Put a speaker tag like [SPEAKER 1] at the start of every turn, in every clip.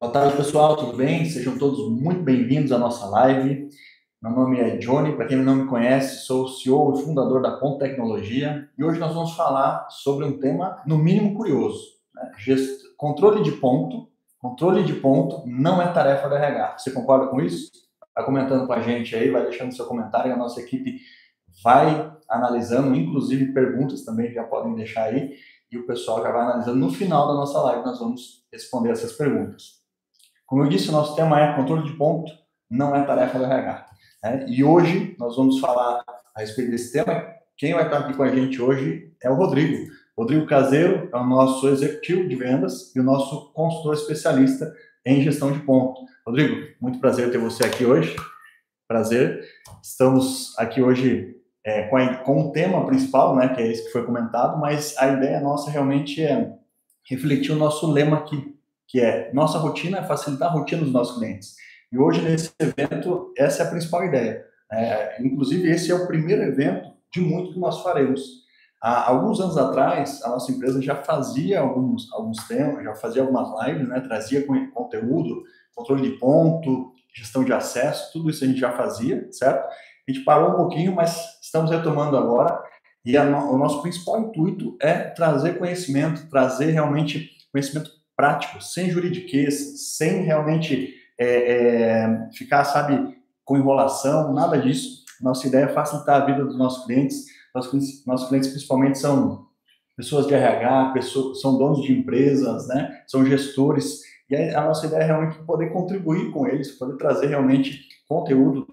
[SPEAKER 1] Boa tarde, pessoal, tudo bem? Sejam todos muito bem-vindos à nossa live. Meu nome é Johnny, para quem não me conhece, sou o CEO e fundador da Ponto Tecnologia e hoje nós vamos falar sobre um tema, no mínimo, curioso, né? Controle de ponto. Controle de ponto não é tarefa do RH. Você concorda com isso? Vai comentando com a gente aí, vai deixando seu comentário e a nossa equipe vai analisando, inclusive perguntas também já podem deixar aí e o pessoal já vai analisando. No final da nossa live nós vamos responder essas perguntas. Como eu disse, o nosso tema é controle de ponto, não é tarefa do RH. Né? E hoje nós vamos falar a respeito desse tema. Quem vai estar aqui com a gente hoje é o Rodrigo. Rodrigo Caseiro é o nosso executivo de vendas e o nosso consultor especialista em gestão de ponto. Rodrigo, muito prazer ter você aqui hoje. Prazer. Estamos aqui hoje com o tema principal, né, que é esse que foi comentado, mas a ideia nossa realmente é refletir o nosso lema aqui, que é nossa rotina é facilitar a rotina dos nossos clientes. E hoje, nesse evento, essa é a principal ideia. Inclusive, esse é o primeiro evento de muito que nós faremos. Há alguns anos atrás, a nossa empresa já fazia alguns temas, já fazia algumas lives, né, trazia conteúdo, controle de ponto, gestão de acesso, tudo isso a gente já fazia, certo? A gente parou um pouquinho, mas estamos retomando agora. E o nosso principal intuito é trazer conhecimento, trazer realmente conhecimento prático, sem juridiquês, sem realmente ficar, sabe, com enrolação, nada disso. Nossa ideia é facilitar a vida dos nossos clientes. Nossos clientes principalmente são pessoas de RH, são donos de empresas, né? São gestores. E a nossa ideia é realmente poder contribuir com eles, poder trazer realmente conteúdo,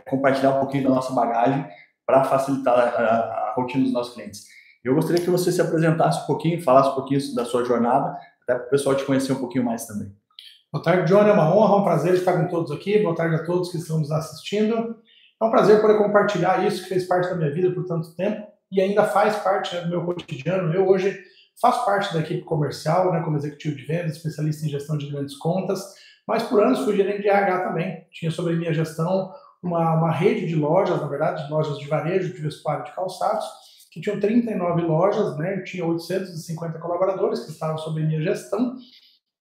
[SPEAKER 1] compartilhar um pouquinho da nossa bagagem para facilitar a rotina dos nossos clientes. Eu gostaria que você se apresentasse um pouquinho, falasse um pouquinho da sua jornada, até para o pessoal te conhecer um pouquinho mais também.
[SPEAKER 2] Boa tarde, Johnny. É uma honra, um prazer estar com todos aqui. Boa tarde a todos que estão nos assistindo. É um prazer poder compartilhar isso que fez parte da minha vida por tanto tempo e ainda faz parte, né, do meu cotidiano. Eu hoje faço parte da equipe comercial, né, como executivo de vendas, especialista em gestão de grandes contas, mas por anos fui gerente de RH também. Tinha sobre minha gestão uma rede de lojas, na verdade, lojas de varejo, de vestuário, de calçados, que tinham 39 lojas, né, eu tinha 850 colaboradores que estavam sob minha gestão.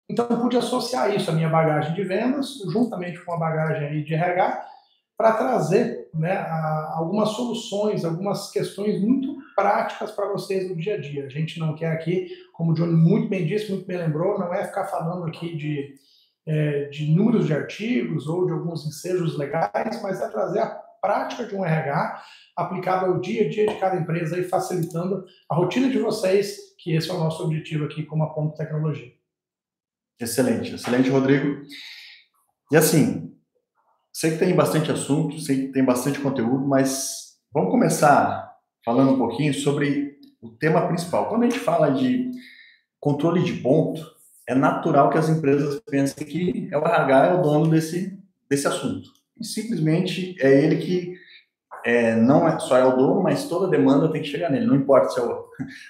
[SPEAKER 2] Então, eu pude associar isso à minha bagagem de vendas, juntamente com a bagagem aí de RH, para trazer, né, algumas soluções, algumas questões muito práticas para vocês no dia a dia. A gente não quer aqui, como o Johnny muito bem disse, muito bem lembrou, não é ficar falando aqui de números de artigos ou de alguns ensejos legais, mas é trazer a prática de um RH aplicado ao dia a dia de cada empresa e facilitando a rotina de vocês, que esse é o nosso objetivo aqui como a Ponto Tecnologia.
[SPEAKER 1] Excelente, excelente, Rodrigo. E assim, sei que tem bastante assunto, sei que tem bastante conteúdo, mas vamos começar falando um pouquinho sobre o tema principal. Quando a gente fala de controle de ponto, é natural que as empresas pensem que o RH é o dono desse assunto. E simplesmente é ele que não é só o dono, mas toda demanda tem que chegar nele, não importa se é o...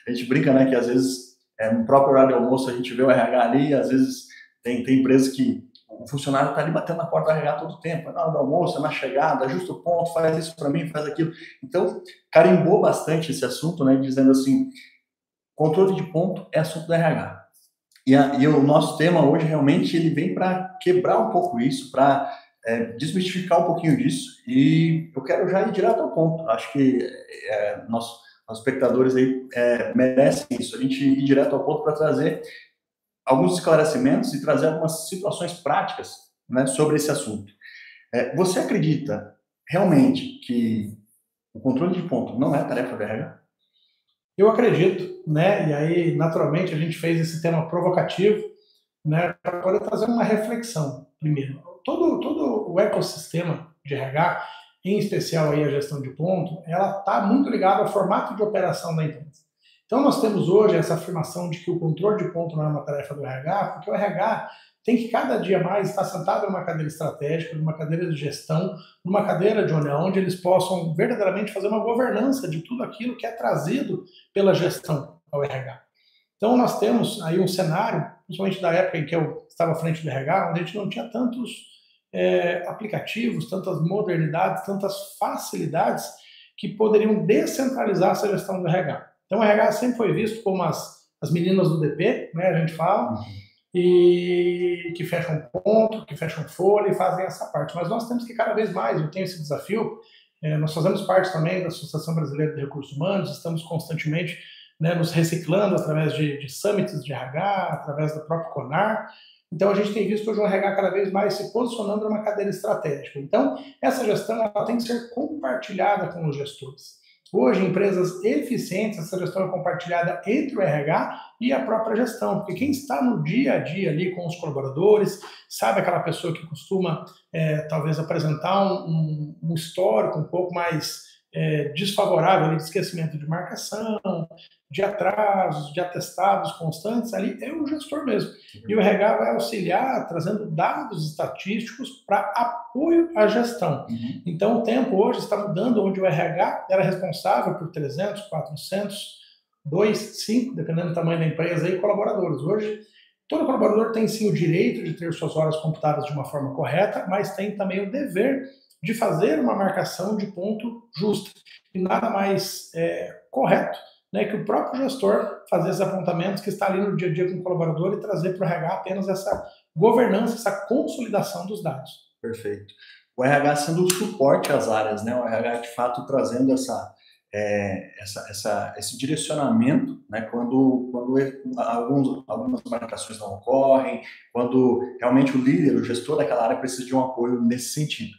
[SPEAKER 1] A gente brinca, né, que às vezes no próprio horário de almoço a gente vê o RH ali, às vezes tem empresas que o funcionário está ali batendo na porta do RH todo o tempo, na hora do almoço, na chegada, ajusta o ponto, faz isso para mim, faz aquilo. Então, carimbou bastante esse assunto, né, dizendo assim, controle de ponto é assunto do RH. E o nosso tema hoje realmente ele vem para quebrar um pouco isso, para desmistificar um pouquinho disso, e eu quero já ir direto ao ponto. Acho que nossos espectadores aí merecem isso, a gente ir direto ao ponto para trazer alguns esclarecimentos e trazer algumas situações práticas, né, sobre esse assunto. Você acredita realmente que o controle de ponto não é tarefa do RH?
[SPEAKER 2] Eu acredito, né? E aí, naturalmente, a gente fez esse tema provocativo, né, para poder trazer uma reflexão. Primeiro, todo o ecossistema de RH, em especial aí a gestão de ponto, ela está muito ligada ao formato de operação da empresa. Então, nós temos hoje essa afirmação de que o controle de ponto não é uma tarefa do RH, porque o RH tem que cada dia mais estar sentado numa cadeira estratégica, numa cadeira de gestão, numa cadeira de onde eles possam verdadeiramente fazer uma governança de tudo aquilo que é trazido pela gestão ao RH. Então, nós temos aí um cenário, principalmente da época em que eu estava à frente do RH, onde a gente não tinha tantos aplicativos, tantas modernidades, tantas facilidades que poderiam descentralizar essa gestão do RH. Então, o RH sempre foi visto como as meninas do DP, né, a gente fala, e que fecham ponto, que fecham folha e fazem essa parte. Mas nós temos que cada vez mais, eu tenho esse desafio, nós fazemos parte também da Associação Brasileira de Recursos Humanos, estamos constantemente, né, nos reciclando através de summits de RH, através do próprio CONAR. Então, a gente tem visto hoje o RH cada vez mais se posicionando numa cadeira estratégica. Então, essa gestão ela tem que ser compartilhada com os gestores. Hoje, em empresas eficientes, essa gestão é compartilhada entre o RH e a própria gestão, porque quem está no dia a dia ali com os colaboradores, sabe aquela pessoa que costuma, talvez, apresentar um histórico um pouco mais desfavorável ali, de esquecimento de marcação, de atrasos, de atestados constantes, ali é o gestor mesmo. E o RH vai auxiliar trazendo dados estatísticos para apoio à gestão. Então, o tempo hoje está mudando, onde o RH era responsável por 300, 400, 2, 5, dependendo do tamanho da empresa, e colaboradores. Hoje, todo colaborador tem sim o direito de ter suas horas computadas de uma forma correta, mas tem também o dever de fazer uma marcação de ponto justa. E nada mais correto, né, que o próprio gestor fazer esses apontamentos que está ali no dia a dia com o colaborador e trazer para o RH apenas essa governança, essa consolidação dos dados.
[SPEAKER 1] Perfeito. O RH sendo o suporte às áreas, né? O RH de fato trazendo esse direcionamento, né? Quando algumas marcações não ocorrem, quando realmente o líder, o gestor daquela área precisa de um apoio nesse sentido.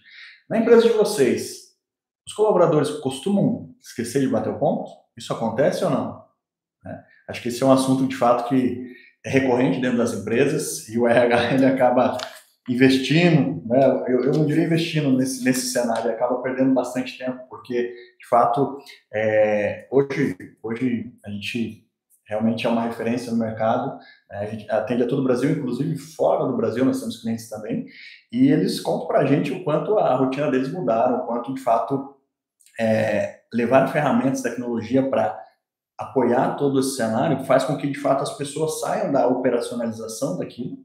[SPEAKER 1] Na empresa de vocês, os colaboradores costumam esquecer de bater o ponto? Isso acontece ou não? Acho que esse é um assunto, de fato, que é recorrente dentro das empresas e o RH ele acaba investindo, né? Eu não diria investindo nesse cenário, ele acaba perdendo bastante tempo, porque, de fato, hoje a gente realmente é uma referência no mercado, né? A gente atende a todo o Brasil, inclusive fora do Brasil nós temos clientes também, e eles contam para a gente o quanto a rotina deles mudaram, o quanto, de fato, levar ferramentas, tecnologia para apoiar todo esse cenário faz com que, de fato, as pessoas saiam da operacionalização daquilo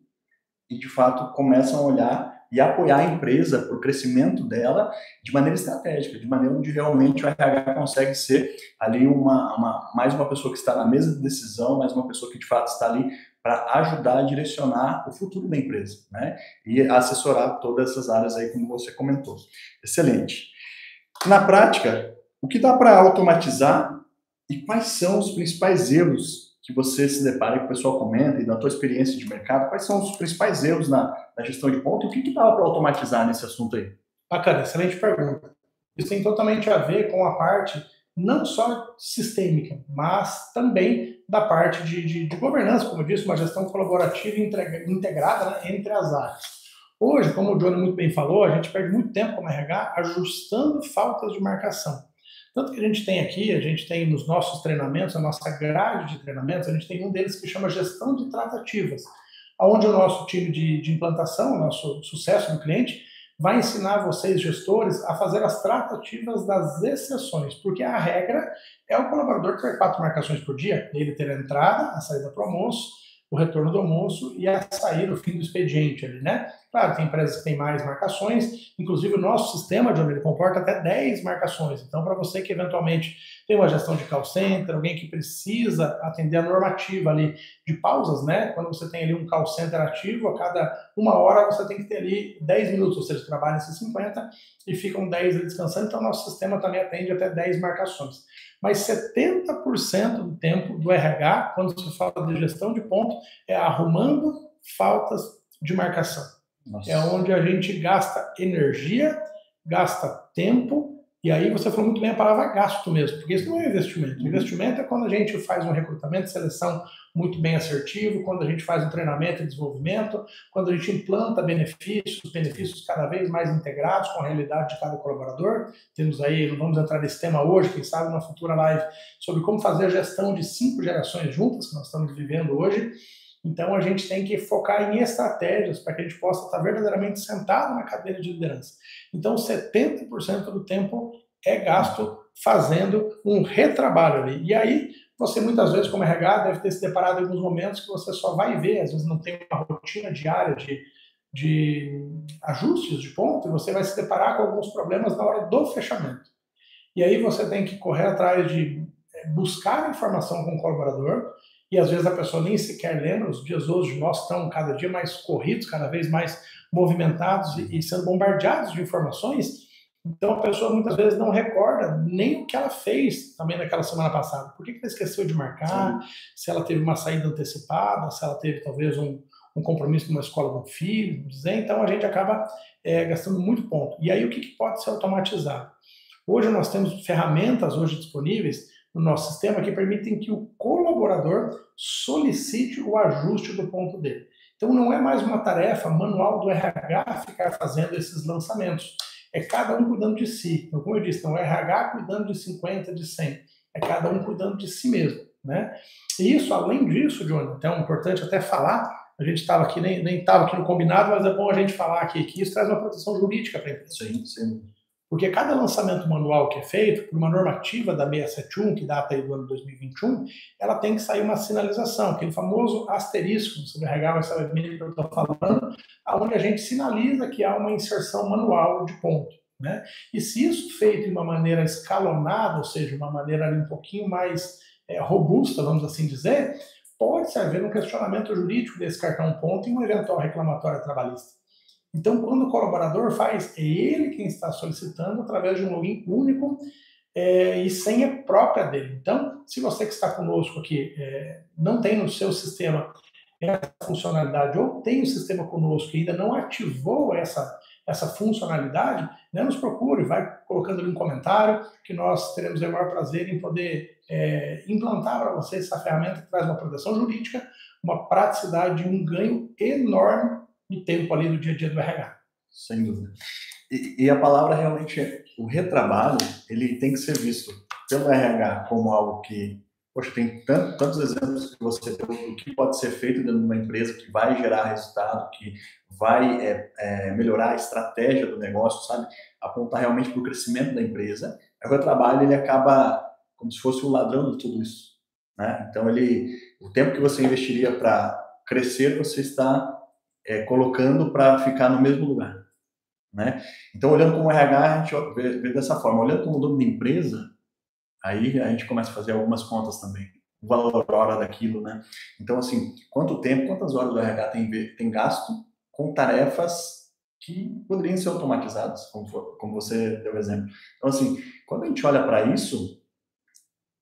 [SPEAKER 1] e, de fato, começam a olhar e apoiar a empresa para o crescimento dela de maneira estratégica, de maneira onde realmente o RH consegue ser ali mais uma pessoa que está na mesa de decisão, mais uma pessoa que, de fato, está ali para ajudar a direcionar o futuro da empresa, né? E assessorar todas essas áreas aí, como você comentou. Excelente. Na prática, o que dá para automatizar e quais são os principais erros que você se depara, que o pessoal comenta, e da tua experiência de mercado, quais são os principais erros na gestão de ponto e o que dá para automatizar nesse assunto aí?
[SPEAKER 2] Bacana, excelente pergunta. Isso tem totalmente a ver com a parte não só sistêmica, mas também da parte de governança, como eu disse, uma gestão colaborativa integrada, né, entre as áreas. Hoje, como o Johnny muito bem falou, a gente perde muito tempo como RH ajustando faltas de marcação. Tanto que a gente tem nos nossos treinamentos, a nossa grade de treinamentos, a gente tem um deles que chama gestão de tratativas, onde o nosso time de implantação, o nosso sucesso no cliente, vai ensinar vocês, gestores, a fazer as tratativas das exceções, porque a regra é o colaborador ter 4 marcações por dia, ele ter a entrada, a saída para o almoço, o retorno do almoço e a saída, o fim do expediente ali, né? Claro, tem empresas que têm mais marcações, inclusive o nosso sistema, John, ele comporta até 10 marcações. Então, para você que eventualmente tem uma gestão de call center, alguém que precisa atender a normativa ali de pausas, né? Quando você tem ali um call center ativo, a cada 1 hora você tem que ter ali 10 minutos, ou seja, trabalha esses 50 e ficam 10 ali descansando. Então, nosso sistema também atende até 10 marcações. Mas 70% do tempo do RH, quando se fala de gestão de ponto, é arrumando faltas de marcação. Nossa. É onde a gente gasta energia, gasta tempo, e aí você falou muito bem a palavra gasto mesmo, porque isso não é investimento. Investimento é quando a gente faz um recrutamento, seleção muito bem assertivo, quando a gente faz um treinamento e desenvolvimento, quando a gente implanta benefícios cada vez mais integrados com a realidade de cada colaborador. Temos aí, não vamos entrar nesse tema hoje, quem sabe numa futura live, sobre como fazer a gestão de 5 gerações juntas, que nós estamos vivendo hoje. Então, a gente tem que focar em estratégias para que a gente possa estar verdadeiramente sentado na cadeira de liderança. Então, 70% do tempo é gasto fazendo um retrabalho ali. E aí, você muitas vezes, como RH, deve ter se deparado em alguns momentos que você só vai ver, às vezes não tem uma rotina diária de ajustes de ponto, e você vai se deparar com alguns problemas na hora do fechamento. E aí você tem que correr atrás de buscar informação com o colaborador, e às vezes a pessoa nem sequer lembra. Os dias hoje nossos estão cada dia mais corridos, cada vez mais movimentados e sendo bombardeados de informações. Então a pessoa muitas vezes não recorda nem o que ela fez também naquela semana passada. Por que ela esqueceu de marcar? Se ela teve uma saída antecipada, se ela teve talvez um compromisso com uma escola do filho, vamos dizer. Então a gente acaba gastando muito ponto. E aí o que pode ser automatizado? Hoje nós temos ferramentas hoje disponíveis no nosso sistema que permitem que o colaborador solicite o ajuste do ponto dele. Então não é mais uma tarefa manual do RH ficar fazendo esses lançamentos. É cada um cuidando de si. Então, como eu disse, não é RH cuidando de 50, de 100. É cada um cuidando de si mesmo, né? E isso, além disso, Johnny, então é importante até falar, a gente estava aqui, nem estava aqui no combinado, mas é bom a gente falar aqui que isso traz uma proteção jurídica para a empresa.
[SPEAKER 1] Sim, sim.
[SPEAKER 2] Porque cada lançamento manual que é feito, por uma normativa da 671, que data aí do ano 2021, ela tem que sair uma sinalização, aquele famoso asterisco, sobre RH vai saber bem o que eu estou falando, onde a gente sinaliza que há uma inserção manual de ponto, né? E se isso feito de uma maneira escalonada, ou seja, uma maneira ali um pouquinho mais robusta, vamos assim dizer, pode servir no questionamento jurídico desse cartão ponto em uma eventual reclamatória trabalhista. Então, quando o colaborador faz, é ele quem está solicitando através de um login único e senha própria dele. Então, se você que está conosco aqui não tem no seu sistema essa funcionalidade ou tem o sistema conosco e ainda não ativou essa funcionalidade, né, nos procure, vai colocando ali um comentário que nós teremos o maior prazer em poder implantar para você essa ferramenta que traz uma proteção jurídica, uma praticidade e um ganho enorme de tempo ali do dia a dia do RH.
[SPEAKER 1] Sem dúvida. E a palavra realmente é, o retrabalho, ele tem que ser visto pelo RH como algo que, poxa, tem tantos exemplos que você tem do que pode ser feito dentro de uma empresa que vai gerar resultado, que vai melhorar a estratégia do negócio, sabe? Apontar realmente para o crescimento da empresa. O retrabalho, ele acaba como se fosse o ladrão de tudo isso, né? Então, o tempo que você investiria para crescer, você está colocando para ficar no mesmo lugar, né? Então, olhando como RH, a gente vê dessa forma. Olhando como dono da empresa, aí a gente começa a fazer algumas contas também. O valor hora daquilo, né? Então, assim, quanto tempo, quantas horas o RH tem gasto com tarefas que poderiam ser automatizadas, como você deu o exemplo. Então, assim, quando a gente olha para isso,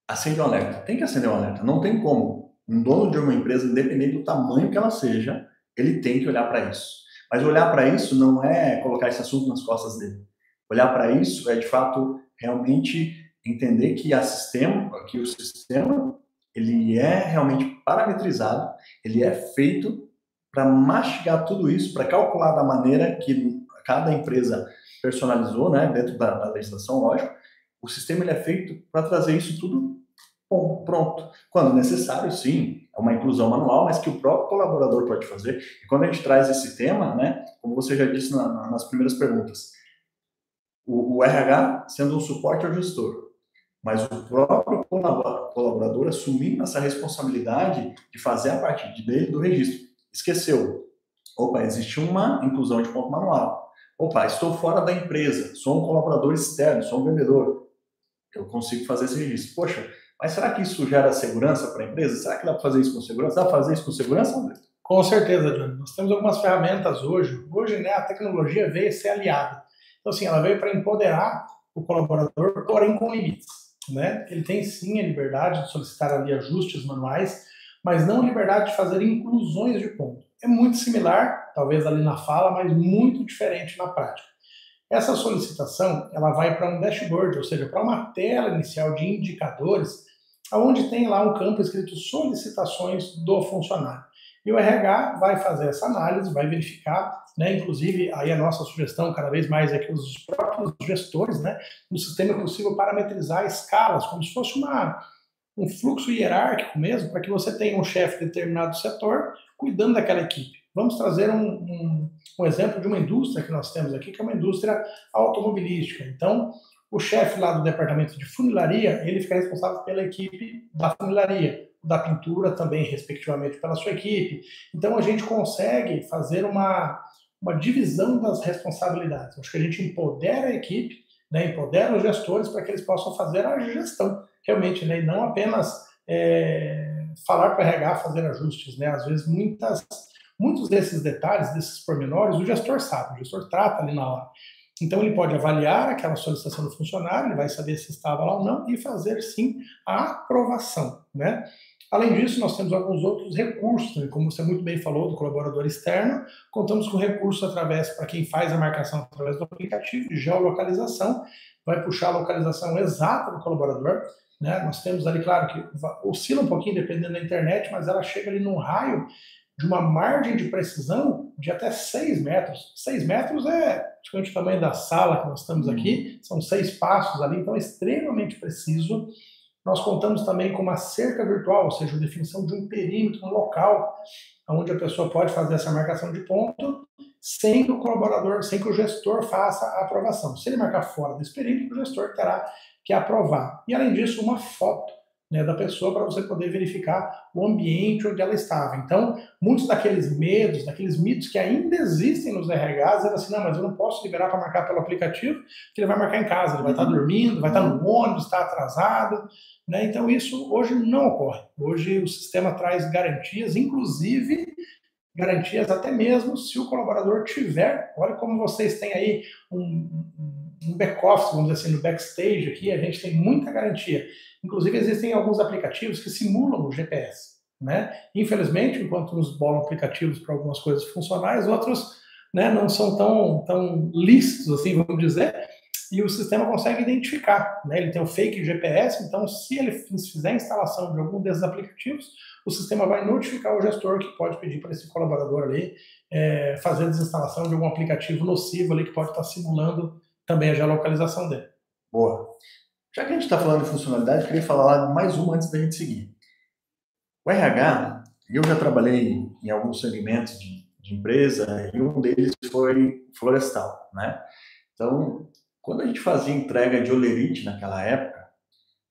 [SPEAKER 1] acende um alerta. Tem que acender um alerta. Não tem como. Um dono de uma empresa, independente do tamanho que ela seja, ele tem que olhar para isso. Mas olhar para isso não é colocar esse assunto nas costas dele. Olhar para isso é, de fato, realmente entender que o sistema ele é realmente parametrizado, ele é feito para mastigar tudo isso, para calcular da maneira que cada empresa personalizou, né, dentro da legislação, lógico. O sistema ele é feito para trazer isso tudo bom, pronto. Quando necessário, sim, é uma inclusão manual, mas que o próprio colaborador pode fazer. E quando a gente traz esse tema, né, como você já disse nas primeiras perguntas, o RH sendo um suporte ao gestor, mas o próprio colaborador assumindo essa responsabilidade de fazer a parte dele do registro. Esqueceu. Opa, existe uma inclusão de ponto manual. Opa, estou fora da empresa, sou um colaborador externo, sou um vendedor. Eu consigo fazer esse registro. Poxa, mas será que isso gera segurança para a empresa? Será que dá para fazer isso com segurança? Dá para fazer isso com segurança, André?
[SPEAKER 2] Com certeza, Johnny. Nós temos algumas ferramentas hoje. Hoje, né, a tecnologia veio ser aliada. Então, assim, ela veio para empoderar o colaborador, porém com limites, né? Ele tem, sim, a liberdade de solicitar ali ajustes manuais, mas não a liberdade de fazer inclusões de ponto. É muito similar, talvez ali na fala, mas muito diferente na prática. Essa solicitação, ela vai para um dashboard, ou seja, para uma tela inicial de indicadores, onde tem lá um campo escrito solicitações do funcionário. E o RH vai fazer essa análise, vai verificar, né, inclusive aí a nossa sugestão cada vez mais é que os próprios gestores, né, no sistema é possível parametrizar escalas, como se fosse um fluxo hierárquico mesmo, para que você tenha um chefe de determinado setor cuidando daquela equipe. Vamos trazer um exemplo de uma indústria que nós temos aqui, que é uma indústria automobilística. Então, o chefe lá do departamento de funilaria, ele fica responsável pela equipe da funilaria, da pintura também, respectivamente, pela sua equipe. Então, a gente consegue fazer uma divisão das responsabilidades. Acho que a gente empodera a equipe, né, empodera os gestores para que eles possam fazer a gestão, realmente, né, e não apenas falar para o RH fazer ajustes, né? Às vezes muitos desses detalhes, desses pormenores, o gestor sabe, o gestor trata ali na hora. Então ele pode avaliar aquela solicitação do funcionário, ele vai saber se estava lá ou não e fazer sim a aprovação, né? Além disso, nós temos alguns outros recursos, né? Como você muito bem falou, do colaborador externo, contamos com recursos através, para quem faz a marcação através do aplicativo, de geolocalização, vai puxar a localização exata do colaborador, né? Nós temos ali, claro, que oscila um pouquinho dependendo da internet, mas ela chega ali num raio de uma margem de precisão de até 6 metros. 6 metros é praticamente o tamanho da sala que nós estamos aqui, são 6 passos ali, então é extremamente preciso. Nós contamos também com uma cerca virtual, ou seja, a definição de um perímetro, um local, onde a pessoa pode fazer essa marcação de ponto sem que o colaborador, sem que o gestor faça a aprovação. Se ele marcar fora desse perímetro, o gestor terá que aprovar. E, além disso, uma foto, né, da pessoa para você poder verificar o ambiente onde ela estava. Então, muitos daqueles medos, daqueles mitos que ainda existem nos RHs, era assim, não, mas eu não posso liberar para marcar pelo aplicativo, porque ele vai marcar em casa, ele vai estar dormindo, vai estar no ônibus, está atrasado, né? Então, isso hoje não ocorre. Hoje o sistema traz garantias, inclusive garantias até mesmo se o colaborador tiver, olha como vocês têm aí um back-office, vamos dizer assim, no backstage aqui, a gente tem muita garantia. Inclusive, existem alguns aplicativos que simulam o GPS, né? Infelizmente, enquanto uns bolam aplicativos para algumas coisas funcionais, outros, né, não são tão lícitos, assim, vamos dizer, e o sistema consegue identificar, né? Ele tem o fake GPS, então se ele fizer a instalação de algum desses aplicativos, o sistema vai notificar o gestor que pode pedir para esse colaborador ali fazer a desinstalação de algum aplicativo nocivo ali que pode estar simulando também a geolocalização dele.
[SPEAKER 1] Boa. Já que a gente está falando de funcionalidade, eu queria falar de mais uma antes da gente seguir. O RH, eu já trabalhei em alguns segmentos de empresa e um deles foi florestal, né? Então, quando a gente fazia entrega de olerite naquela época,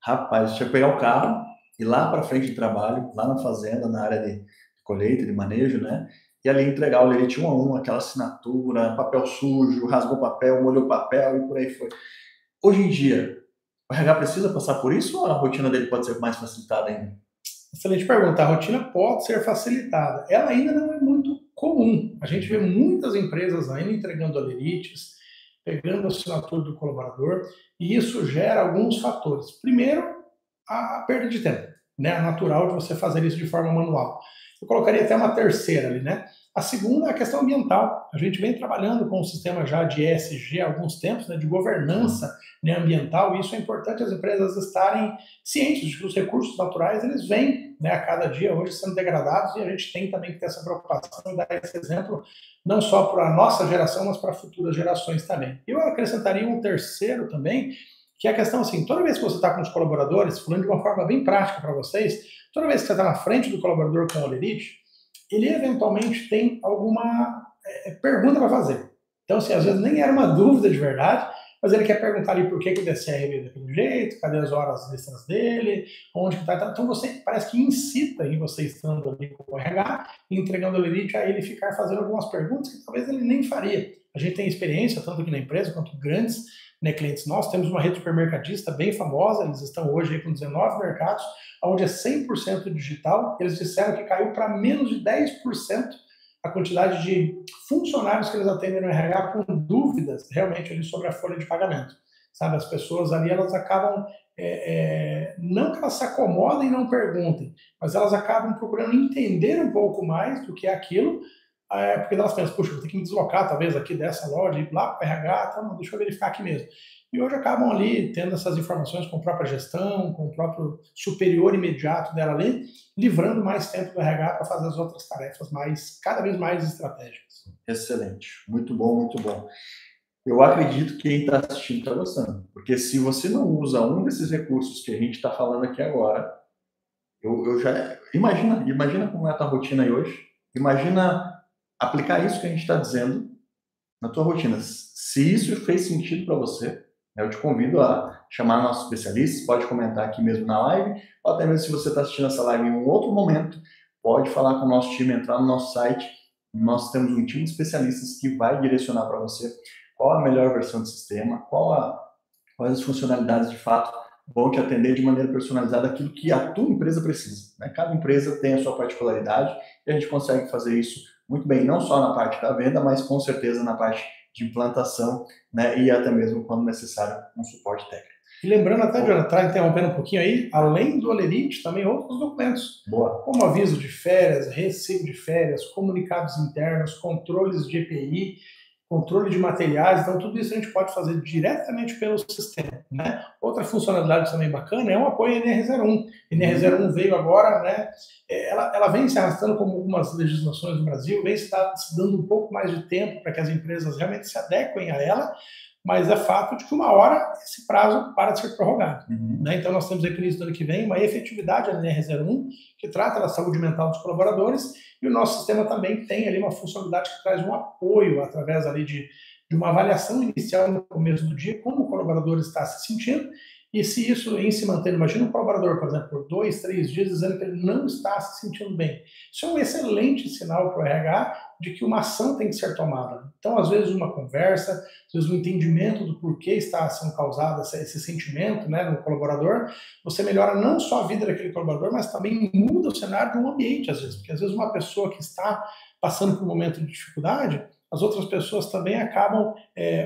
[SPEAKER 1] rapaz, tinha que pegar o carro, ir lá para frente de trabalho, lá na fazenda, na área de colheita, de manejo, né? E ali entregar o olerite um a um, aquela assinatura, papel sujo, rasgou papel, molhou papel e por aí foi. Hoje em dia, o RH precisa passar por isso ou a rotina dele pode ser mais facilitada ainda?
[SPEAKER 2] Excelente pergunta. A rotina pode ser facilitada. Ela ainda não é muito comum. A gente vê muitas empresas ainda entregando alerites, pegando a assinatura do colaborador, e isso gera alguns fatores. Primeiro, a perda de tempo, né? É natural de você fazer isso de forma manual. Eu colocaria até uma terceira ali, né? A segunda é a questão ambiental. A gente vem trabalhando com um sistema já de ESG há alguns tempos, né, de governança, né, ambiental, e isso é importante as empresas estarem cientes de que os recursos naturais eles vêm, né, a cada dia hoje sendo degradados, e a gente tem também que ter essa preocupação e dar esse exemplo não só para a nossa geração, mas para futuras gerações também. Eu acrescentaria um terceiro também, que é a questão assim, toda vez que você está com os colaboradores, falando de uma forma bem prática para vocês, toda vez que você está na frente do colaborador com o olerite, ele eventualmente tem alguma pergunta para fazer. Então, assim, às vezes nem era uma dúvida de verdade, mas ele quer perguntar ali por que o DCR veio daquele jeito, cadê as horas extras dele, onde que está. Então, você parece que incita em você estando ali com o RH, entregando o olerite, a ele ficar fazendo algumas perguntas que talvez ele nem faria. A gente tem experiência, tanto aqui na empresa quanto grandes, né, clientes nossos. Temos uma rede supermercadista bem famosa, eles estão hoje aí com 19 mercados, onde é 100% digital. Eles disseram que caiu para menos de 10% a quantidade de funcionários que eles atendem no RH com dúvidas realmente ali sobre a folha de pagamento. Sabe, as pessoas ali, elas acabam, não que elas se acomodem e não perguntem, mas elas acabam procurando entender um pouco mais do que é aquilo, porque elas pensam, puxa, vou ter que me deslocar talvez aqui dessa loja, ir lá para o RH, tá, não, deixa eu verificar aqui mesmo. E hoje acabam ali tendo essas informações com a própria gestão, com o próprio superior imediato dela ali, livrando mais tempo do RH para fazer as outras tarefas cada vez mais estratégicas.
[SPEAKER 1] Excelente, muito bom, muito bom. Eu acredito que quem está assistindo está gostando, porque se você não usa um desses recursos que a gente está falando aqui agora, eu já imagina como é a tua rotina aí hoje, imagina aplicar isso que a gente está dizendo na tua rotina. Se isso fez sentido para você, eu te convido a chamar nossos especialistas, pode comentar aqui mesmo na live, ou até mesmo se você está assistindo essa live em um outro momento, pode falar com o nosso time, entrar no nosso site, nós temos um time de especialistas que vai direcionar para você qual a melhor versão do sistema, quais as funcionalidades de fato vão te atender de maneira personalizada aquilo que a tua empresa precisa, né? Cada empresa tem a sua particularidade e a gente consegue fazer isso muito bem, não só na parte da venda, mas com certeza na parte de implantação, né? E até mesmo, quando necessário, um suporte técnico.
[SPEAKER 2] E lembrando até, Jonathan, interrompendo um pouquinho aí, além do Alerite, também outros documentos.
[SPEAKER 1] Boa.
[SPEAKER 2] Como aviso de férias, recibo de férias, comunicados internos, controles de EPI, controle de materiais, então tudo isso a gente pode fazer diretamente pelo sistema, né? Outra funcionalidade também bacana é o apoio à NR01. A NR01 veio agora, né? Ela vem se arrastando como algumas legislações no Brasil, vem se dando um pouco mais de tempo para que as empresas realmente se adequem a ela, mas é fato de que uma hora esse prazo para de ser prorrogado. Né? Então nós temos aqui no início do ano que vem uma efetividade da NR01 que trata da saúde mental dos colaboradores, e o nosso sistema também tem ali uma funcionalidade que traz um apoio através ali de uma avaliação inicial no começo do dia, como o colaborador está se sentindo, e se isso em se manter, imagina um colaborador, por exemplo, por 2, 3 dias dizendo que ele não está se sentindo bem. Isso é um excelente sinal para o RH de que uma ação tem que ser tomada. Então, às vezes, uma conversa, às vezes, um entendimento do porquê está sendo causado esse sentimento, né, no colaborador, você melhora não só a vida daquele colaborador, mas também muda o cenário de um ambiente, às vezes. Porque, às vezes, uma pessoa que está passando por um momento de dificuldade, as outras pessoas também acabam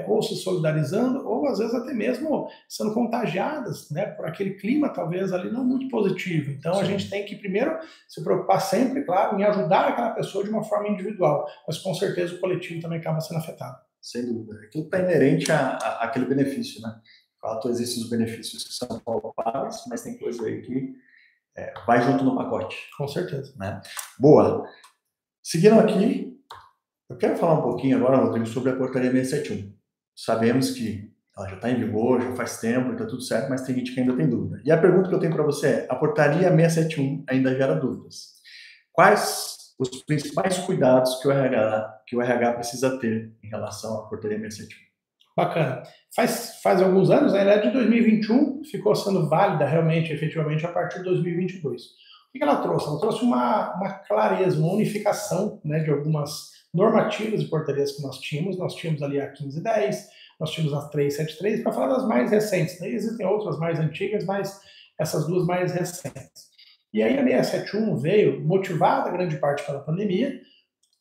[SPEAKER 2] ou se solidarizando, ou às vezes até mesmo sendo contagiadas, né, por aquele clima talvez ali não muito positivo. Então a gente tem que primeiro se preocupar sempre, claro, em ajudar aquela pessoa de uma forma individual, mas com certeza o coletivo também acaba sendo afetado.
[SPEAKER 1] Sem dúvida. Aquilo está inerente àquele benefício, né? De fato, existem os benefícios que são palpáveis, mas tem coisa aí que vai junto no pacote.
[SPEAKER 2] Com certeza.
[SPEAKER 1] Né? Boa. Seguindo aqui, eu quero falar um pouquinho agora, Rodrigo, sobre a portaria 671. Sabemos que ela já está em vigor, já faz tempo, está tudo certo, mas tem gente que ainda tem dúvida. E a pergunta que eu tenho para você é, a portaria 671 ainda gera dúvidas. Quais os principais cuidados que o RH precisa ter em relação à portaria 671?
[SPEAKER 2] Bacana. Faz alguns anos, ela é de 2021, ficou sendo válida realmente, efetivamente, a partir de 2022. O que ela trouxe? Ela trouxe uma clareza, uma unificação, né, de algumas normativas e portarias que nós tínhamos. Nós tínhamos ali a 1510, nós tínhamos a 373, para falar das mais recentes. Daí existem outras mais antigas, mas essas duas mais recentes. E aí a 671 veio motivada grande parte pela pandemia,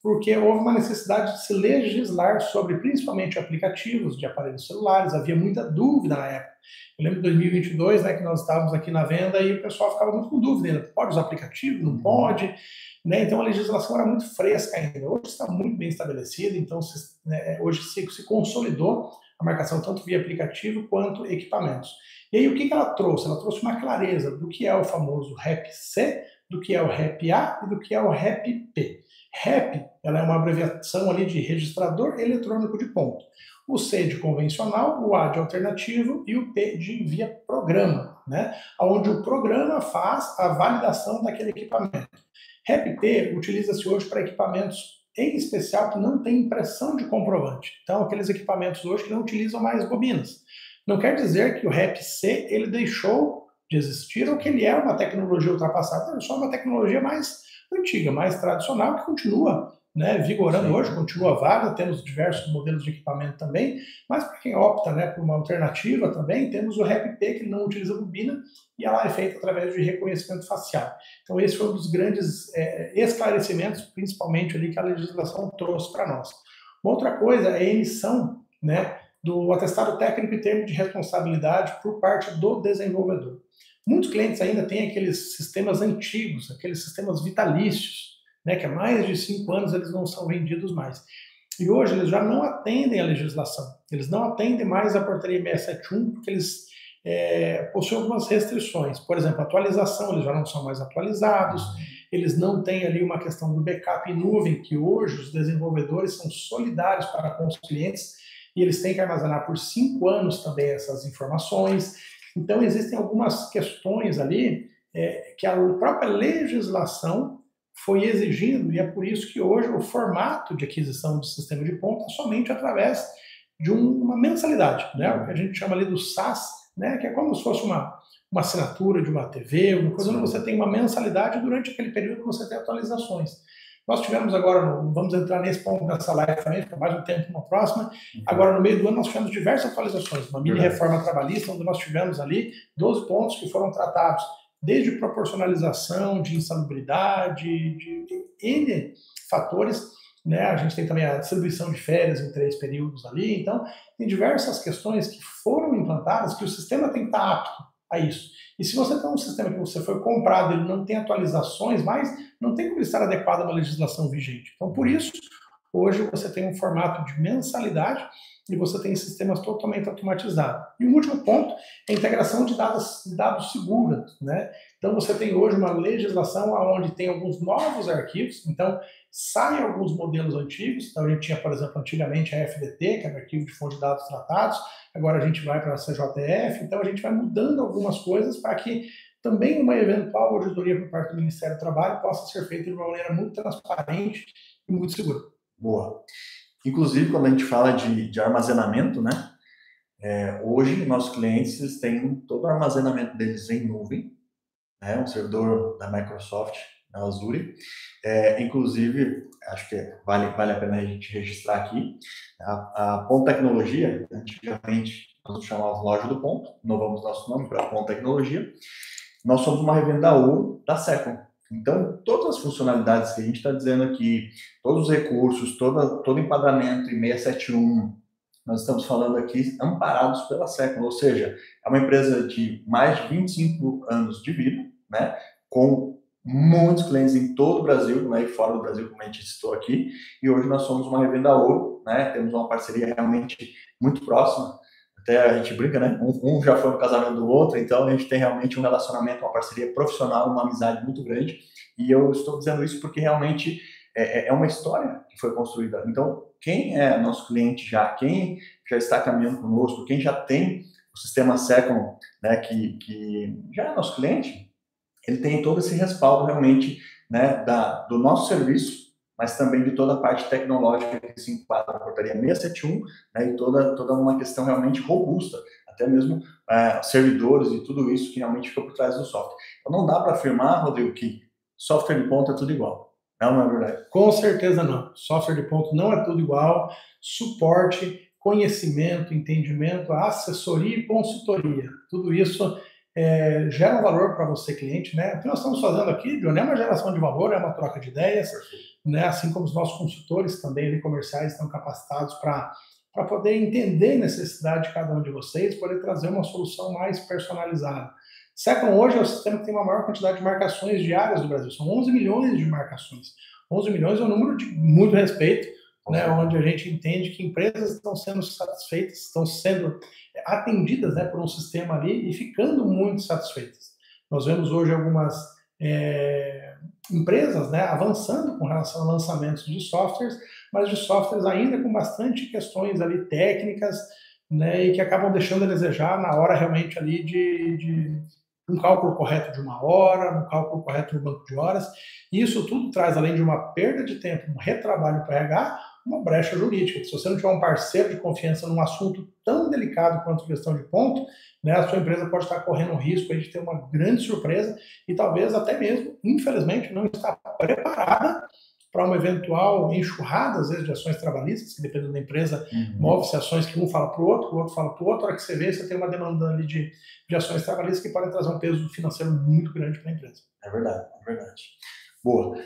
[SPEAKER 2] porque houve uma necessidade de se legislar sobre principalmente aplicativos de aparelhos celulares, havia muita dúvida na época. Eu lembro de 2022, né, que nós estávamos aqui na venda e o pessoal ficava muito com dúvida ainda, pode usar aplicativo, não pode, né? Então a legislação era muito fresca ainda, hoje está muito bem estabelecida, então hoje se consolidou a marcação tanto via aplicativo quanto equipamentos. E aí o que ela trouxe? Ela trouxe uma clareza do que é o famoso REP-C, do que é o REP-A e do que é o REP-P. REP, ela é uma abreviação ali de registrador eletrônico de ponto. O C de convencional, o A de alternativo e o P de via programa, né? Onde o programa faz a validação daquele equipamento. REP-P utiliza-se hoje para equipamentos em especial que não têm impressão de comprovante. Então, aqueles equipamentos hoje que não utilizam mais bobinas. Não quer dizer que o REP-C ele deixou de existir ou que ele é uma tecnologia ultrapassada, é só uma tecnologia mais antiga, mais tradicional, que continua, né, vigorando hoje, continua válida, temos diversos modelos de equipamento também, mas para quem opta, né, por uma alternativa também, temos o REP-P, que não utiliza bobina, e ela é feita através de reconhecimento facial. Então esse foi um dos grandes esclarecimentos, principalmente ali que a legislação trouxe para nós. Uma outra coisa é a emissão, né, do atestado técnico em termos de responsabilidade por parte do desenvolvedor. Muitos clientes ainda têm aqueles sistemas antigos, aqueles sistemas vitalícios, né, que há mais de 5 anos eles não são vendidos mais. E hoje eles já não atendem a legislação, eles não atendem mais a portaria 671, porque eles possuem algumas restrições. Por exemplo, a atualização, eles já não são mais atualizados, eles não têm ali uma questão do backup em nuvem, que hoje os desenvolvedores são solidários para com os clientes, e eles têm que armazenar por 5 anos também essas informações. Então, existem algumas questões ali que a própria legislação foi exigindo, e é por isso que hoje o formato de aquisição de sistema de ponta é somente através de uma mensalidade, né? O que a gente chama ali do SaaS, né? Que é como se fosse uma assinatura de uma TV, uma coisa onde você tem uma mensalidade durante aquele período que você tem atualizações. Nós tivemos agora, vamos entrar nesse ponto dessa live também, fica mais um tempo na próxima. Agora, no meio do ano, nós tivemos diversas atualizações, uma mini reforma trabalhista, onde nós tivemos ali 12 pontos que foram tratados, desde proporcionalização, de insalubridade, de N fatores, né? A gente tem também a distribuição de férias em 3 períodos ali, então tem diversas questões que foram implantadas que o sistema tem que estar apto a isso. E se você tem um sistema que você foi comprado, ele não tem atualizações, mas não tem como ele estar adequado a uma legislação vigente. Então, por isso, hoje você tem um formato de mensalidade e você tem sistemas totalmente automatizados. E o último ponto é a integração de dados seguros, né? Então, você tem hoje uma legislação onde tem alguns novos arquivos, então saem alguns modelos antigos. Então, a gente tinha, por exemplo, antigamente a FDT, que era o Arquivo de Fonte de Dados Tratados, agora a gente vai para a CJF, então a gente vai mudando algumas coisas para que também uma eventual auditoria por parte do Ministério do Trabalho possa ser feita de uma maneira muito transparente e muito segura.
[SPEAKER 1] Boa. Inclusive, quando a gente fala de armazenamento, né? Hoje, nossos clientes têm todo o armazenamento deles em nuvem, né? Um servidor da Microsoft, da Azure. Inclusive, acho que vale a pena a gente registrar aqui, a Ponto Tecnologia, antigamente nós chamávamos Loja do Ponto, inovamos nosso nome para Ponto Tecnologia. Nós somos uma revenda ouro da Second. Então, todas as funcionalidades que a gente está dizendo aqui, todos os recursos, todo enquadramento em 671, nós estamos falando aqui amparados pela Second, ou seja, é uma empresa de mais de 25 anos de vida, né, com muitos clientes em todo o Brasil, né, e fora do Brasil, como a gente citou aqui, e hoje nós somos uma revenda ouro, né, temos uma parceria realmente muito próxima. Até a gente brinca, né? Um já foi no casamento do outro, então a gente tem realmente um relacionamento, uma parceria profissional, uma amizade muito grande. E eu estou dizendo isso porque realmente é uma história que foi construída. Então, quem é nosso cliente já, quem já está caminhando conosco, quem já tem o sistema Second, né, que já é nosso cliente, ele tem todo esse respaldo realmente, né, do nosso serviço, mas também de toda a parte tecnológica que se enquadra na portaria 671, né, e toda uma questão realmente robusta, até mesmo servidores e tudo isso que realmente fica por trás do software. Então não dá para afirmar, Rodrigo, que software de ponta é tudo igual. Não é verdade?
[SPEAKER 2] Com certeza não. Software de ponta não é tudo igual. Suporte, conhecimento, entendimento, assessoria e consultoria. Tudo isso gera um valor para você, cliente, né? O que nós estamos fazendo aqui, John, é uma geração de valor, é uma troca de ideias, né? Assim como os nossos consultores também comerciais estão capacitados para poder entender a necessidade de cada um de vocês, poder trazer uma solução mais personalizada. Second hoje é o sistema que tem uma maior quantidade de marcações diárias do Brasil, são 11 milhões de marcações. 11 milhões é um número de muito respeito, né, onde a gente entende que empresas estão sendo satisfeitas, estão sendo atendidas, né, por um sistema ali e ficando muito satisfeitas. Nós vemos hoje algumas empresas, né, avançando com relação a lançamentos de softwares, mas de softwares ainda com bastante questões ali técnicas, né, e que acabam deixando a desejar na hora realmente ali de um cálculo correto de uma hora, um cálculo correto no banco de horas. E isso tudo traz, além de uma perda de tempo, um retrabalho para RH, uma brecha jurídica. Se você não tiver um parceiro de confiança num assunto tão delicado quanto questão de ponto, né, a sua empresa pode estar correndo o risco de ter uma grande surpresa e talvez até mesmo, infelizmente, não estar preparada para uma eventual enxurrada, às vezes, de ações trabalhistas, que dependendo da empresa, move-se ações que um fala para o outro fala para o outro, a hora que você vê, você tem uma demanda ali de ações trabalhistas que podem trazer um peso financeiro muito grande para a empresa.
[SPEAKER 1] É verdade, é verdade. Boa.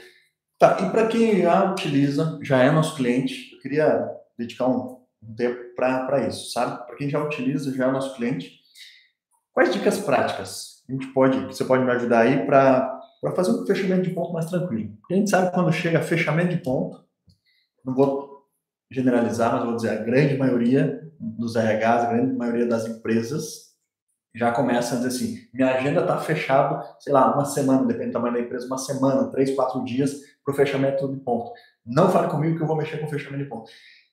[SPEAKER 1] Tá, e para quem já utiliza, já é nosso cliente, eu queria dedicar um tempo para isso, sabe? Para quem já utiliza, já é nosso cliente, quais dicas práticas você pode me ajudar aí para fazer um fechamento de ponto mais tranquilo? Porque a gente sabe que quando chega fechamento de ponto, não vou generalizar, mas vou dizer, a grande maioria dos RHs, a grande maioria das empresas já começa a dizer assim, minha agenda está fechada, sei lá, uma semana, depende do tamanho da empresa, uma semana, 3, 4 dias para o fechamento de ponto. Não fale comigo que eu vou mexer com o fechamento de ponto.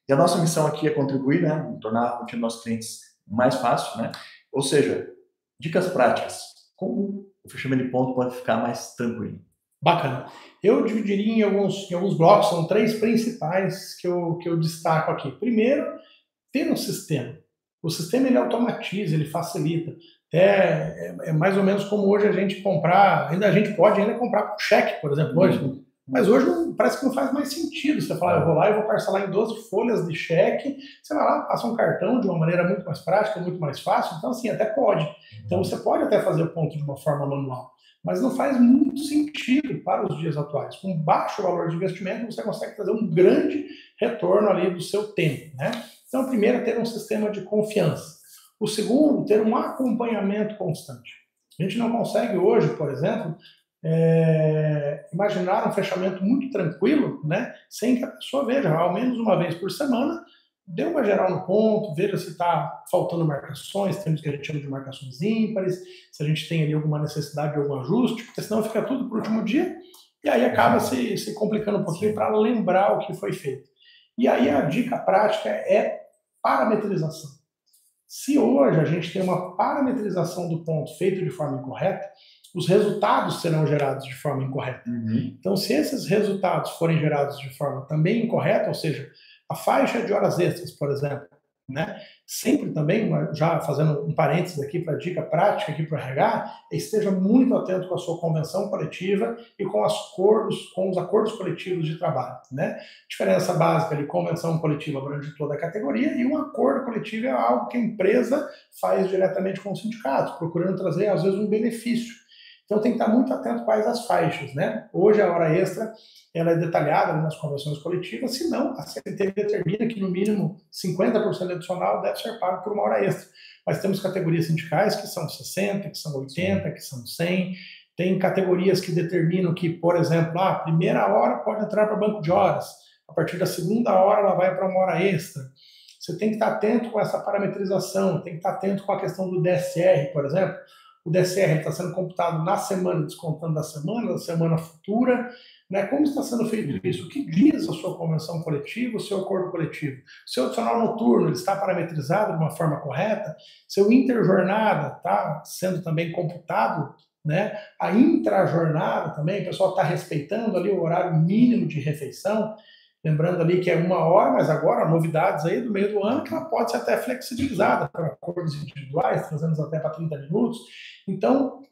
[SPEAKER 1] E a nossa missão aqui é contribuir, né, tornar a rotina dos nossos clientes mais fácil, né? Ou seja, dicas práticas. Como o fechamento de ponto pode ficar mais tranquilo?
[SPEAKER 2] Bacana. Eu dividiria em alguns blocos, são 3 principais que eu destaco aqui. Primeiro, ter um sistema. O sistema ele automatiza, ele facilita. É mais ou menos como hoje a gente comprar, a gente pode comprar com cheque, por exemplo, hoje. Mas hoje parece que não faz mais sentido você falar, eu vou lá e vou parcelar em 12 folhas de cheque, você vai lá, passa um cartão de uma maneira muito mais prática, muito mais fácil, então assim, até pode. Então você pode até fazer o ponto de uma forma manual, mas não faz muito sentido para os dias atuais. Com baixo valor de investimento, você consegue trazer um grande retorno ali do seu tempo, né? Então, o primeiro é ter um sistema de confiança. O segundo, ter um acompanhamento constante. A gente não consegue hoje, por exemplo, imaginar um fechamento muito tranquilo, né, sem que a pessoa veja, ao menos uma vez por semana, dê uma geral no ponto, veja se está faltando marcações, temos o que a gente chama de marcações ímpares, se a gente tem ali alguma necessidade de algum ajuste, porque senão fica tudo para o último dia, e aí acaba se complicando um pouquinho para lembrar o que foi feito. E aí a dica prática é parametrização. Se hoje a gente tem uma parametrização do ponto feito de forma incorreta, os resultados serão gerados de forma incorreta. Então, se esses resultados forem gerados de forma também incorreta, ou seja, a faixa de horas extras, por exemplo, né? Sempre também, já fazendo um parênteses aqui para a dica prática aqui para o RH, esteja muito atento com a sua convenção coletiva e com os acordos coletivos de trabalho, né? Diferença básica de convenção coletiva abrange toda a categoria e um acordo coletivo é algo que a empresa faz diretamente com os sindicatos, procurando trazer, às vezes, um benefício. Então tem que estar muito atento quais as faixas, né? Hoje a hora extra ela é detalhada nas convenções coletivas, senão a CLT determina que no mínimo 50% adicional deve ser pago por uma hora extra. Mas temos categorias sindicais que são 60, que são 80, que são 100. Tem categorias que determinam que, por exemplo, a primeira hora pode entrar para banco de horas, a partir da segunda hora ela vai para uma hora extra. Você tem que estar atento com essa parametrização, tem que estar atento com a questão do DSR, por exemplo. O DSR está sendo computado na semana, descontando da semana futura. Né? Como está sendo feito isso? O que diz a sua convenção coletiva, o seu acordo coletivo? Seu adicional noturno ele está parametrizado de uma forma correta? Seu interjornada está sendo também computado? Né? A intrajornada também, o pessoal está respeitando ali o horário mínimo de refeição? Lembrando ali que é uma hora, mas agora novidades aí do meio do ano que ela pode ser até flexibilizada para acordos individuais, trazendo até para 30 minutos. Então,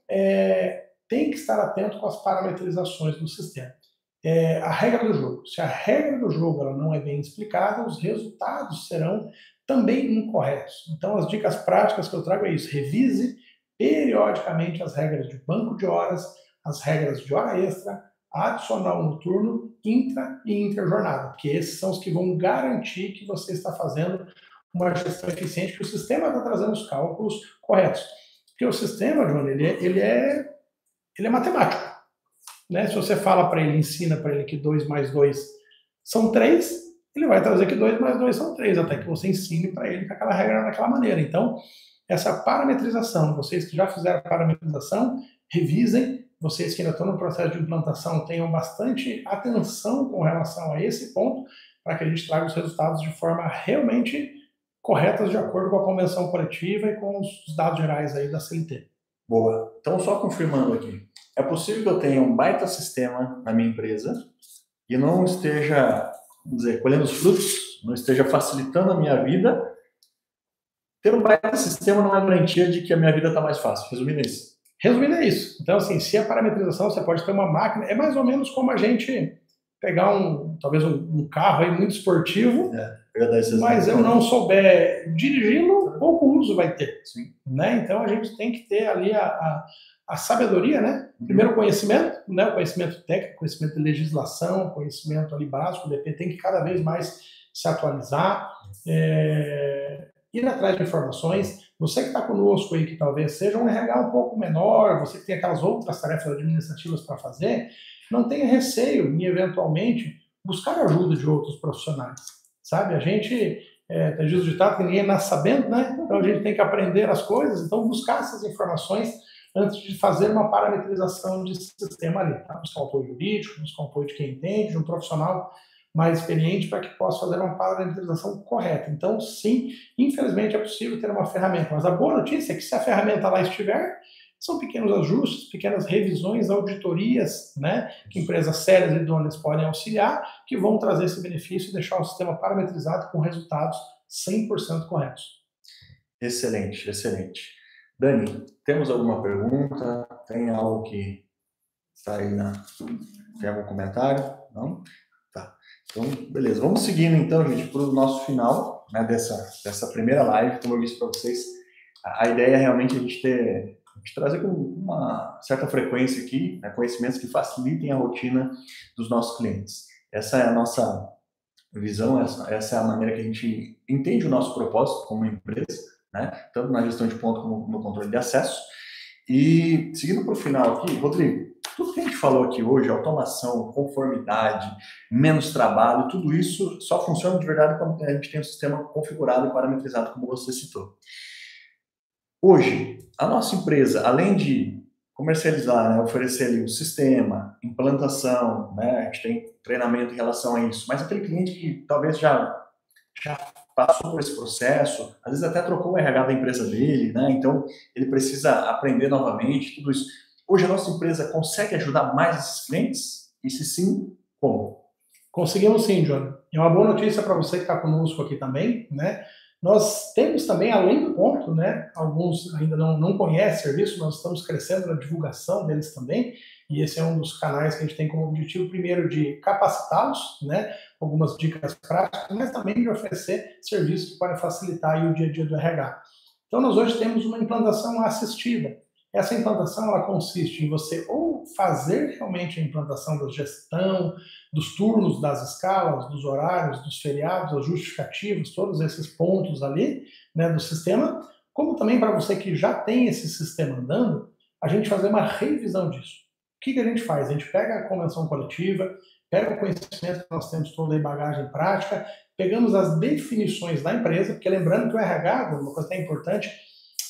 [SPEAKER 2] tem que estar atento com as parametrizações do sistema. A regra do jogo. Se a regra do jogo ela não é bem explicada, os resultados serão também incorretos. Então, as dicas práticas que eu trago é isso. Revise periodicamente as regras de banco de horas, as regras de hora extra, adicional noturno, intra e interjornada, porque esses são os que vão garantir que você está fazendo uma gestão eficiente, que o sistema está trazendo os cálculos corretos. Porque o sistema, Johnny, ele é matemático. Né? Se você fala para ele, ensina para ele que 2 mais 2 são 3, ele vai trazer que 2 mais 2 são 3, até que você ensine para ele com aquela regra daquela maneira. Então, essa parametrização, vocês que já fizeram a parametrização, revisem. Vocês que ainda estão no processo de implantação, tenham bastante atenção com relação a esse ponto, para que a gente traga os resultados de forma realmente correta, de acordo com a convenção coletiva e com os dados gerais aí da CLT.
[SPEAKER 1] Boa. Então, só confirmando aqui. É possível que eu tenha um baita sistema na minha empresa e não esteja, vamos dizer, colhendo os frutos, não esteja facilitando a minha vida. Ter um baita sistema não é garantia de que a minha vida está mais fácil. Resumindo isso.
[SPEAKER 2] Resumindo, é isso. Então, assim, se a parametrização, você pode ter uma máquina, é mais ou menos como a gente pegar talvez um carro aí muito esportivo, mas eu não souber dirigi-lo, pouco uso vai ter.
[SPEAKER 1] Sim.
[SPEAKER 2] Né? Então, a gente tem que ter ali a sabedoria, né? Primeiro, o conhecimento, né? O conhecimento técnico, conhecimento de legislação, conhecimento ali básico, o DP tem que cada vez mais se atualizar, ir atrás de informações. Você que está conosco aí, que talvez seja um RH um pouco menor, você que tem aquelas outras tarefas administrativas para fazer, não tenha receio em, eventualmente, buscar ajuda de outros profissionais. Sabe? A gente, diz o ditado que ninguém nasce sabendo, né? Então a gente tem que aprender as coisas, então buscar essas informações antes de fazer uma parametrização de sistema ali. Tá? Buscar um apoio jurídico, buscar um apoio de quem entende, de um profissional mais experiente para que possa fazer uma parametrização correta. Então, sim, infelizmente é possível ter uma ferramenta, mas a boa notícia é que se a ferramenta lá estiver, são pequenos ajustes, pequenas revisões, auditorias, né, que empresas sérias e idôneas podem auxiliar, que vão trazer esse benefício e deixar o sistema parametrizado com resultados 100% corretos.
[SPEAKER 1] Excelente, excelente. Dani, temos alguma pergunta? Tem algo que Está aí tem algum comentário? Não? Tá. Então, beleza. Vamos seguindo, então, gente, para o nosso final, né, dessa primeira live. Como eu disse para vocês, a ideia é realmente a gente trazer com uma certa frequência aqui, né, conhecimentos que facilitem a rotina dos nossos clientes. Essa é a nossa visão, essa é a maneira que a gente entende o nosso propósito como empresa, né, tanto na gestão de ponto como no controle de acesso. E seguindo para o final aqui, Rodrigo, tudo que a gente falou aqui hoje, automação, conformidade, menos trabalho, tudo isso só funciona de verdade quando a gente tem um sistema configurado e parametrizado, como você citou. Hoje, a nossa empresa, além de comercializar, né, oferecer ali um sistema, implantação, né, a gente tem treinamento em relação a isso, mas aquele cliente que talvez já passou por esse processo, às vezes até trocou o RH da empresa dele, né, então ele precisa aprender novamente, tudo isso. Hoje a nossa empresa consegue ajudar mais esses clientes? E se sim, como?
[SPEAKER 2] Conseguimos sim, Johnny. E uma boa notícia para você que está conosco aqui também, né? Nós temos também, além do ponto, né? Alguns ainda não conhecem o serviço, nós estamos crescendo na divulgação deles também, e esse é um dos canais que a gente tem como objetivo, primeiro, de capacitá-los, né? Algumas dicas práticas, mas também de oferecer serviços que podem facilitar aí o dia a dia do RH. Então, nós hoje temos uma implantação assistida. Essa implantação, ela consiste em você ou fazer realmente a implantação da gestão, dos turnos, das escalas, dos horários, dos feriados, das justificativas, todos esses pontos ali, né, do sistema, como também para você que já tem esse sistema andando, a gente fazer uma revisão disso. O que a gente faz? A gente pega a convenção coletiva, pega o conhecimento que nós temos toda em bagagem prática, pegamos as definições da empresa, porque lembrando que o RH, uma coisa até importante,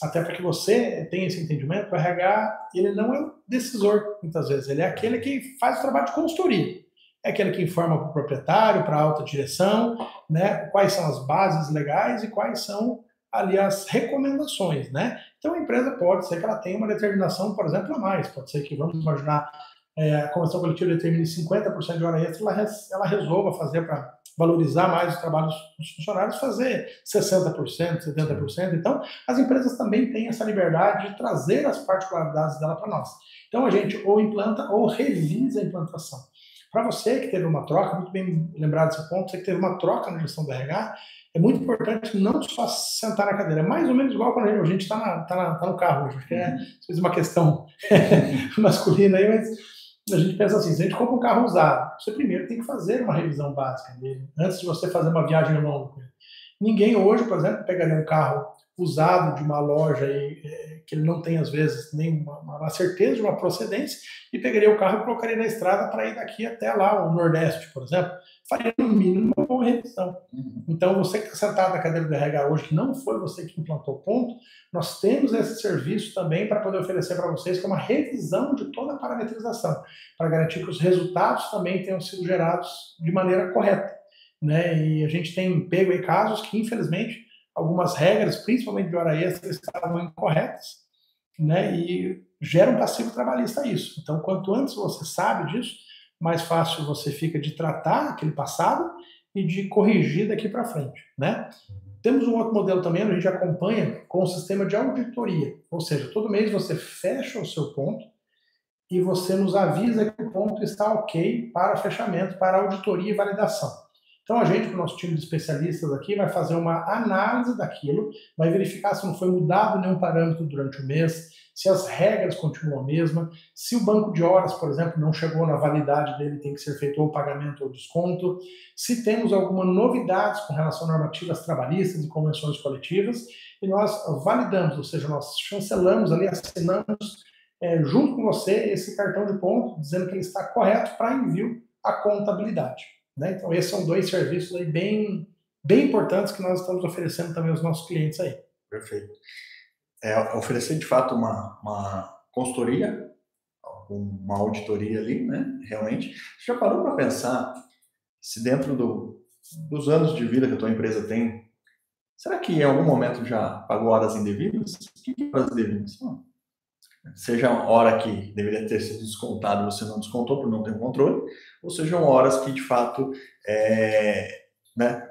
[SPEAKER 2] até para que você tenha esse entendimento, o RH, ele não é o decisor, muitas vezes, ele é aquele que faz o trabalho de consultoria. É aquele que informa para o proprietário, para a alta direção, né, quais são as bases legais e quais são ali as recomendações, né? Então a empresa pode ser que ela tenha uma determinação, por exemplo, a mais, pode ser que, vamos imaginar, a convenção coletiva determine 50% de hora extra, ela resolva fazer para valorizar mais o trabalho dos funcionários, fazer 60%, 70%. Então, as empresas também têm essa liberdade de trazer as particularidades dela para nós. Então, a gente ou implanta ou revisa a implantação. Para você que teve uma troca, muito bem lembrado desse ponto, você que teve uma troca na gestão do RH, é muito importante não só sentar na cadeira, mais ou menos igual quando a gente está no carro hoje, porque é uma questão masculina aí, mas a gente pensa assim, se a gente compra um carro usado, você primeiro tem que fazer uma revisão básica dele, antes de você fazer uma viagem longa com ele. Ninguém hoje, por exemplo, pegaria um carro usado de uma loja que ele não tem, às vezes, nem uma certeza de uma procedência, e pegaria o carro e colocaria na estrada para ir daqui até lá, o Nordeste, por exemplo, faria no mínimo uma boa revisão. Então, você que está sentado na cadeira do RH hoje, que não foi você que implantou o ponto, nós temos esse serviço também para poder oferecer para vocês, que é uma revisão de toda a parametrização, para garantir que os resultados também tenham sido gerados de maneira correta, né? E a gente tem pego aí casos que, infelizmente, algumas regras, principalmente de hora extra, estavam incorretas, né? E gera um passivo trabalhista isso. Então, quanto antes você sabe disso, mais fácil você fica de tratar aquele passado e de corrigir daqui para frente, né? Temos um outro modelo também, onde a gente acompanha com o sistema de auditoria. Ou seja, todo mês você fecha o seu ponto e você nos avisa que o ponto está ok para fechamento, para auditoria e validação. Então a gente, com o nosso time de especialistas aqui, vai fazer uma análise daquilo, vai verificar se não foi mudado nenhum parâmetro durante o mês, se as regras continuam a mesma, se o banco de horas, por exemplo, não chegou na validade dele, tem que ser feito ou pagamento ou desconto, se temos alguma novidade com relação a normativas trabalhistas e convenções coletivas, e nós validamos, ou seja, nós chancelamos ali, assinamos junto com você esse cartão de ponto, dizendo que ele está correto para envio à contabilidade. Né? Então, esses são dois serviços aí bem importantes que nós estamos oferecendo também aos nossos clientes aí.
[SPEAKER 1] Perfeito. Oferecer, de fato, uma consultoria, uma auditoria ali, né? Realmente. Você já parou para pensar se dentro dos anos de vida que a tua empresa tem, será que em algum momento já pagou horas indevidas? O que é horas indevidas? Seja hora que deveria ter sido descontado, você não descontou por não ter controle, ou sejam horas que, de fato, né,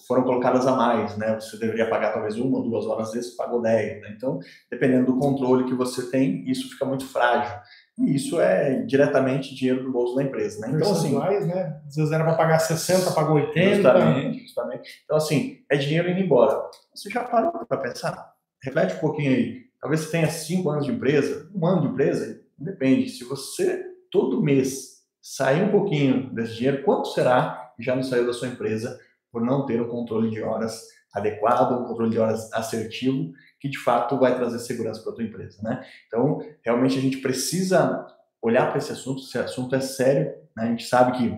[SPEAKER 1] foram colocadas a mais, né? Você deveria pagar talvez 1 ou 2 horas, às vezes pagou 10, né? Então, dependendo do controle que você tem, isso fica muito frágil. E isso é diretamente dinheiro do bolso da empresa, né? Então, assim,
[SPEAKER 2] né? Às vezes era para pagar 60, pagou 80.
[SPEAKER 1] Justamente. Então, assim, é dinheiro indo embora. Você já parou para pensar? Reflete um pouquinho aí. Talvez você tenha 5 anos de empresa, 1 ano de empresa, depende. Se você todo mês sair um pouquinho desse dinheiro, quanto será que já não saiu da sua empresa por não ter um controle de horas adequado, um controle de horas assertivo, que de fato vai trazer segurança para a tua empresa, né? Então, realmente a gente precisa olhar para esse assunto é sério, né? A gente sabe que,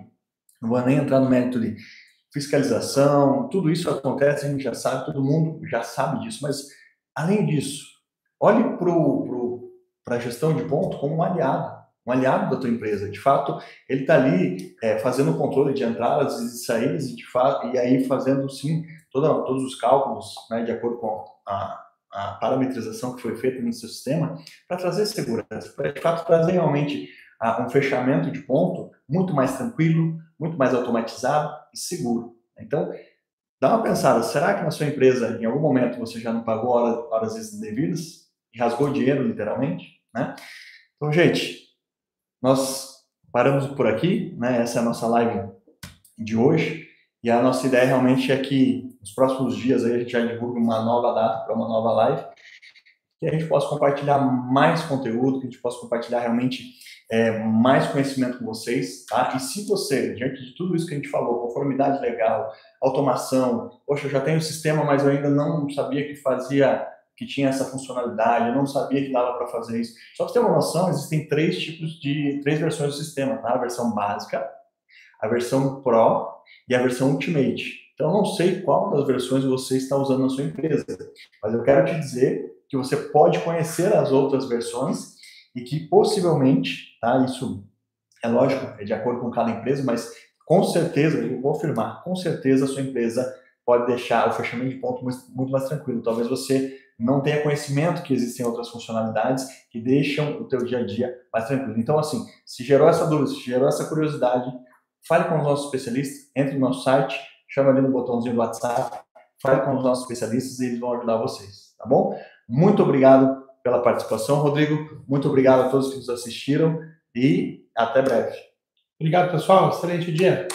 [SPEAKER 1] não vou nem entrar no mérito de fiscalização, tudo isso acontece, a gente já sabe, todo mundo já sabe disso, mas além disso, olhe para a gestão de ponto como um aliado da tua empresa. De fato, ele está ali fazendo o controle de entradas e saídas e, de fato, e aí fazendo, sim, todos os cálculos, né, de acordo com a parametrização que foi feita no seu sistema, para trazer segurança, para, de fato, trazer realmente um fechamento de ponto muito mais tranquilo, muito mais automatizado e seguro. Então, dá uma pensada, será que na sua empresa, em algum momento, você já não pagou horas indevidas? Rasgou dinheiro, literalmente? Né? Então, gente, nós paramos por aqui, né? Essa é a nossa live de hoje, e a nossa ideia realmente é que nos próximos dias aí a gente já divulgue uma nova data para uma nova live, que a gente possa compartilhar mais conteúdo, que a gente possa compartilhar realmente mais conhecimento com vocês, tá? E se você, diante de tudo isso que a gente falou, conformidade legal, automação, poxa, eu já tenho o sistema, mas eu ainda não sabia que tinha essa funcionalidade, eu não sabia que dava para fazer isso. Só para ter uma noção, existem três versões do sistema, tá? A versão básica, a versão Pro e a versão Ultimate. Então, eu não sei qual das versões você está usando na sua empresa, mas eu quero te dizer que você pode conhecer as outras versões e que possivelmente, tá? Isso é lógico, é de acordo com cada empresa, mas com certeza, eu vou afirmar, com certeza a sua empresa pode deixar o fechamento de ponto muito mais tranquilo. Talvez você não tenha conhecimento que existem outras funcionalidades que deixam o teu dia a dia mais tranquilo. Então, assim, se gerou essa dúvida, se gerou essa curiosidade, fale com os nossos especialistas, entre no nosso site, chama ali no botãozinho do WhatsApp, fale com os nossos especialistas e eles vão ajudar vocês, tá bom? Muito obrigado pela participação, Rodrigo. Muito obrigado a todos que nos assistiram e até breve.
[SPEAKER 2] Obrigado, pessoal. Excelente dia.